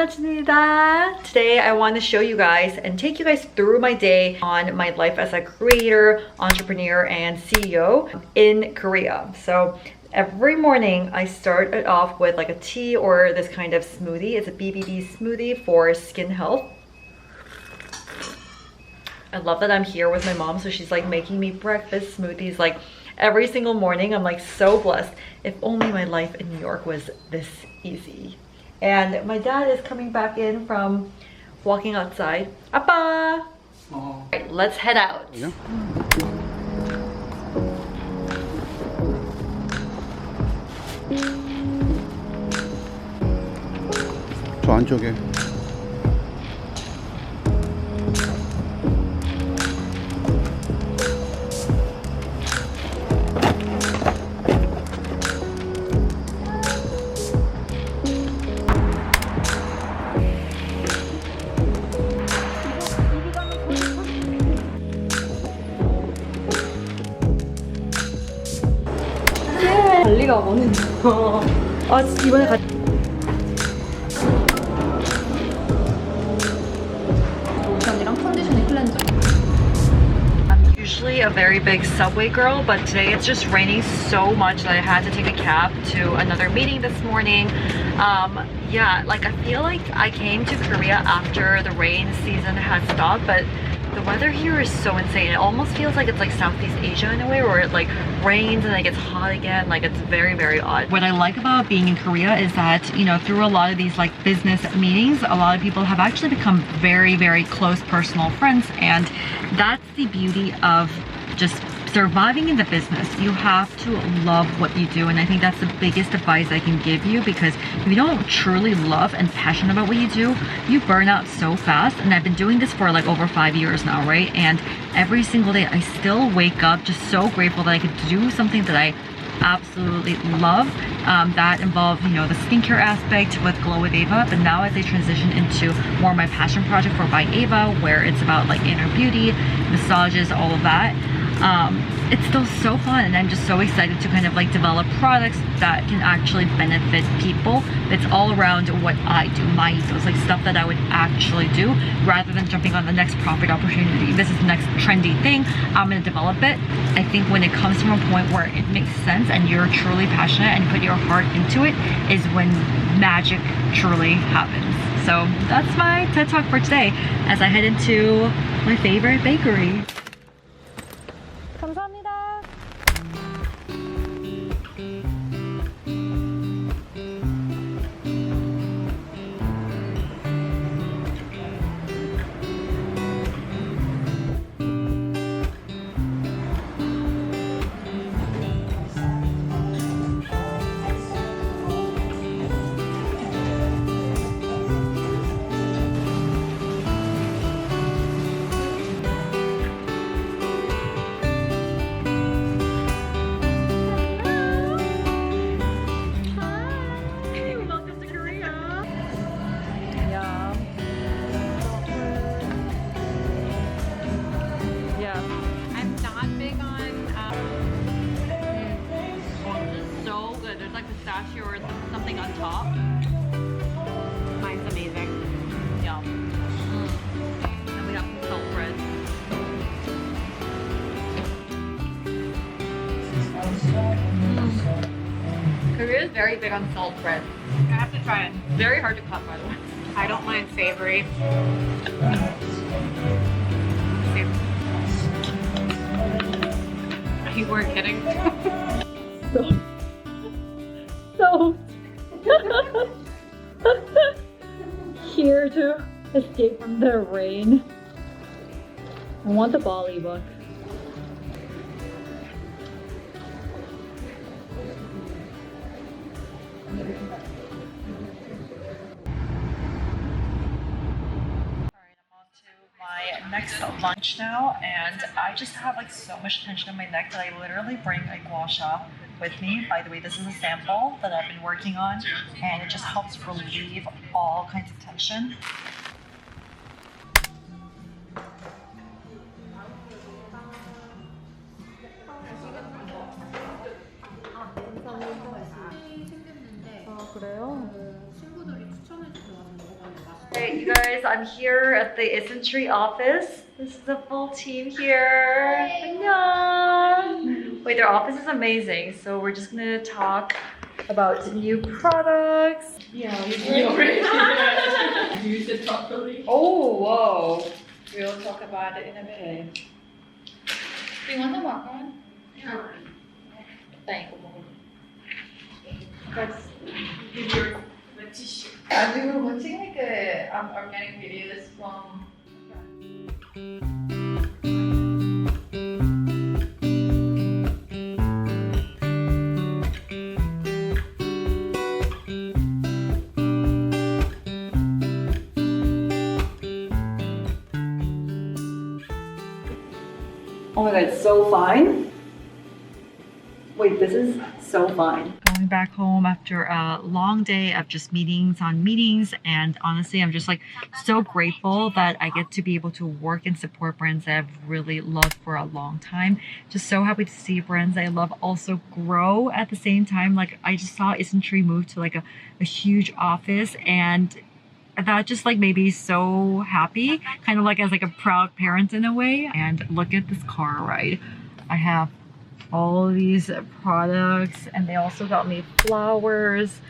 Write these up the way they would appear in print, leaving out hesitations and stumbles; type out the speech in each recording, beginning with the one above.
반갑습니다. Today I want to show you guys and take you guys through my day on my life as a creator, entrepreneur, and CEO in Korea. So every morning I start it off with like a tea or this kind of smoothie. It's a BBB smoothie for skin health. I love that I'm here with my mom, so she's like making me breakfast smoothies like every single morning. I'm like so blessed. If only my life in New York was this easy. And my dad is coming back in from walking outside. Appa! Oh. Right, let's head out. Yeah. 저 안쪽에 관리가 오는 아 이번에 로션이랑 컨디셔닝 클렌저. I'm usually a very big subway girl, but today it's just raining so much that I had to take a cab to another meeting this morning. Yeah, like I feel like I came to Korea after the rain season had stopped, but the weather here is so insane. It almost feels like it's like Southeast Asia in a way, where it like rains and then it gets hot again. Like it's very, very odd. What I like about being in Korea is that, you know, through a lot of these like business meetings, a lot of people have actually become very, very close personal friends. And that's the beauty of just surviving in the business. You have to love what you do, and I think that's the biggest advice I can give you, because if you don't truly love and passionate about what you do, you burn out so fast. And I've been doing this for like over 5 years now, right? And every single day I still wake up just so grateful that I could do something that I absolutely love, that involved, you know, the skincare aspect with Glow with Ava. But now as I transition into more my passion project for By Ava, where it's about like inner beauty, massages, all of that, it's still so fun, and I'm just so excited to kind of like develop products that can actually benefit people. It's all around what I do, my ethos, like stuff that I would actually do, rather than jumping on the next profit opportunity. This is the next trendy thing, I'm gonna develop it. I think when it comes from a point where it makes sense and you're truly passionate and put your heart into it, is when magic truly happens. So that's my TED Talk for today as I head into my favorite bakery. 감사합니다. Pistachio or something on top. Mine's amazing. Yum. And we got some salt bread. Korea is very big on salt bread. I have to try it. Very hard to cut, by the way. I don't mind savory. You weren't kidding. So here to escape from the rain. I want the Bali book. My next lunch now, and I just have like so much tension in my neck that I literally bring a gua sha with me. By the way, this is a sample that I've been working on, and it just helps relieve all kinds of tension. 생겼는데 그래요? 친구들이 추천해줘서 먹어봤는데 You guys, I'm here at the Isntree office. This is the full team here. 안녕. Wait, their office is amazing. So we're just gonna talk about new products. Yeah, you already used it properly. Oh, whoa. We'll talk about it in a bit. Do you want the macaron? Thank you. Give your tissue. I'm watching like organic videos from. Oh my god, it's so fine. Wait, this is so fine. Going back home after a long day of just meetings on meetings, and honestly, I'm just like so grateful that I get to be able to work and support brands that I've really loved for a long time. Just so happy to see brands I love also grow at the same time. Like I just saw Isntree move to like a huge office, and that just like made me so happy, kind of like as like a proud parent in a way. And look at this car ride. I have all these products, and they also got me flowers.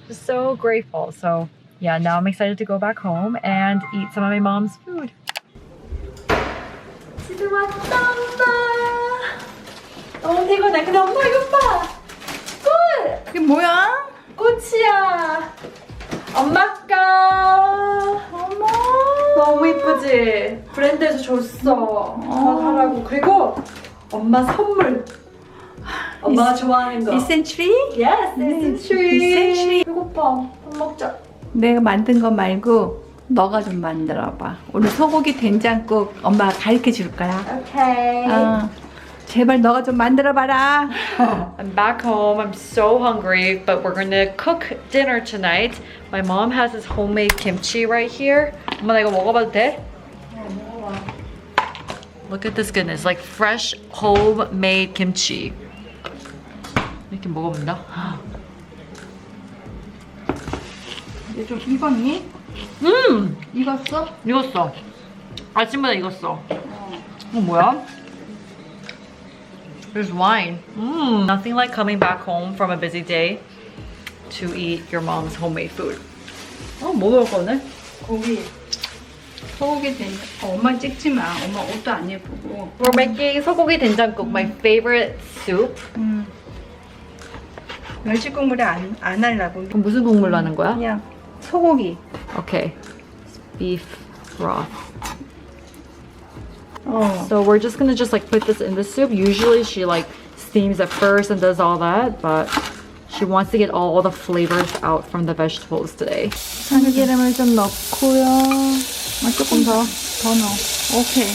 Just so grateful. So yeah, now I'm excited to go back home and eat some of my mom's food. 집에 왔다, 엄마. 너무 피곤해. 근데 엄마 이거 봐. 꽃! 그게 뭐야? 꽃이야. 엄마 거. 어머. 너무 이쁘지? 브랜드에서 줬어. 하라고. 그리고 엄마 선물. 엄마가 좋아하는 거. Isntree? Yes, Isntree. Isntree. 배고파. 밥 먹자. 내가 만든 거 말고 너가 좀 만들어봐. 오늘 소고기 된장국 엄마가 가르쳐 줄 거야. Okay. 제발 너가 좀 만들어봐라. I'm back home. I'm so hungry, but we're gonna cook dinner tonight. My mom has this homemade kimchi right here. 엄마 나 이거 먹어봐도 돼? Look at this goodness, like fresh homemade kimchi. 이렇게 먹어본다. 이제 좀 익었니? 익었어? 익었어. 아침마다 익었어. 뭐야? There's wine. Nothing like coming back home from a busy day to eat your mom's homemade food. 뭐 먹을 거네? 고기. 소고기 된장. 엄마 찍지 마. 엄마 옷도 안 예쁘고. We're making 소고기 된장국, my favorite soup. 멸치 국물에 안 하려고. 그럼 무슨 국물로 하는 거야? 그냥 소고기. Okay. Beef broth. So we're just gonna like put this in the soup. Usually she like steams it first and does all that, but she wants to get all the flavors out from the vegetables today. 참기름을 좀 넣고요. 조금 더 넣어. 오케이.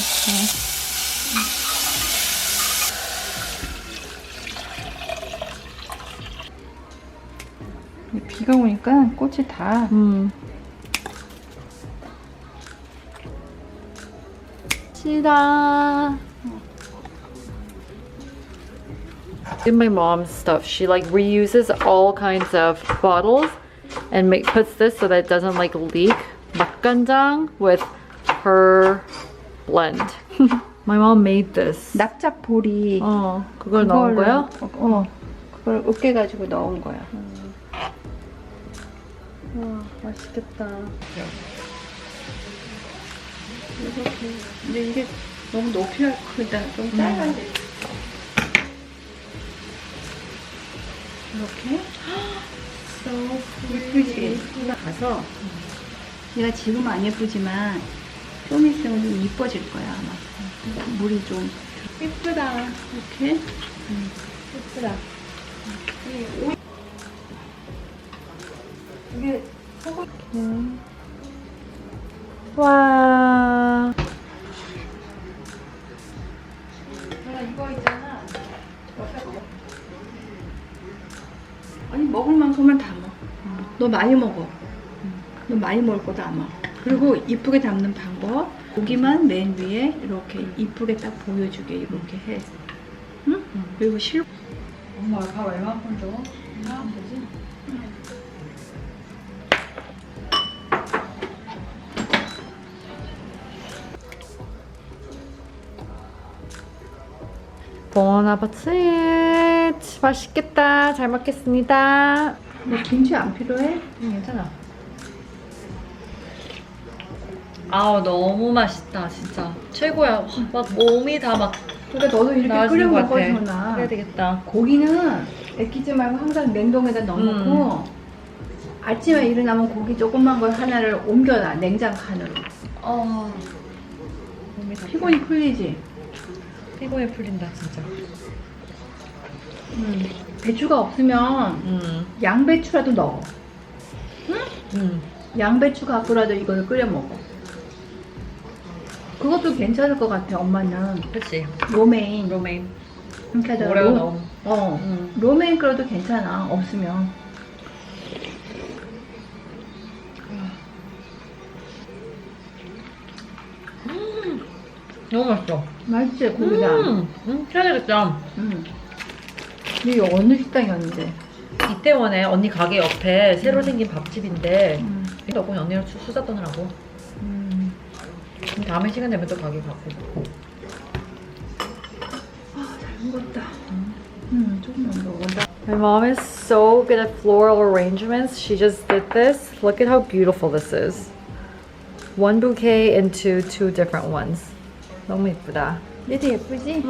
비가 오니까 꽃이 다. In my mom's stuff, she like reuses all kinds of bottles and puts this so that it doesn't like leak. 막간장 with her blend. My mom made this. 납작보리. 그걸 넣은 거야? 그걸 으깨가지고 넣은 거야. 와, 맛있겠다. 이렇게. 근데 이게 너무 높이가 크다. 좀 작아야 돼. 이렇게. 예쁘지? 가서 얘가 지금 안 예쁘지만 좀 있으면 좀 이뻐질 거야 아마. 물이 좀 예쁘다. 이렇게. 예쁘다. 이게 소고기. 와. 내가 이거 있잖아. 아니 먹을 만큼은 다 먹어. 너 많이 먹어. 너 많이 먹을 거다 아마. 그리고 이쁘게 담는 방법. 고기만 맨 위에 이렇게 이쁘게 딱 보여주게 이렇게 해. 응? 그리고 엄마 밥 얼마큼 줘? 하면 되지? Bon appetit. 맛있겠다. 잘 먹겠습니다. 뭐 김치 안 필요해? 괜찮아. 아우 너무 맛있다 진짜 최고야. 막 몸이 다 막 그러니까 너도 이렇게 끓여 나아지는 것 먹어 같아. 전화. 그래야 되겠다. 고기는 애끼지 말고 항상 냉동에다 넣어놓고 아침에 일어나면 고기 조그만 걸 하나를 옮겨놔 냉장 칸으로. 몸이 다 피곤이 풀리지. 피곤이 풀린다 진짜. 배추가 없으면 양배추라도 넣어. 양배추 갖고라도 이걸 끓여 먹어. 그것도 괜찮을 것 같아. 엄마는 그치. 로메인. 로메인. 이렇게 하다가 뭐라고 넣어. 로메인 끓여도 괜찮아. 없으면. 너무 맛있어. 맛있지 고기랑. 해야 되겠다. 이게 어느 식당이었는데? 이태원에 언니 가게 옆에 새로 생긴 밥집인데 이거 그냥 언니랑 수다 떠느라고. 그럼 다음에 시간 되면 또 가게 가고. 잘 먹었다. 조금만 더. My mom is so good at floral arrangements. She just did this. Look at how beautiful this is. One bouquet into two different ones. 너무 예쁘다. 얘도 예쁘지?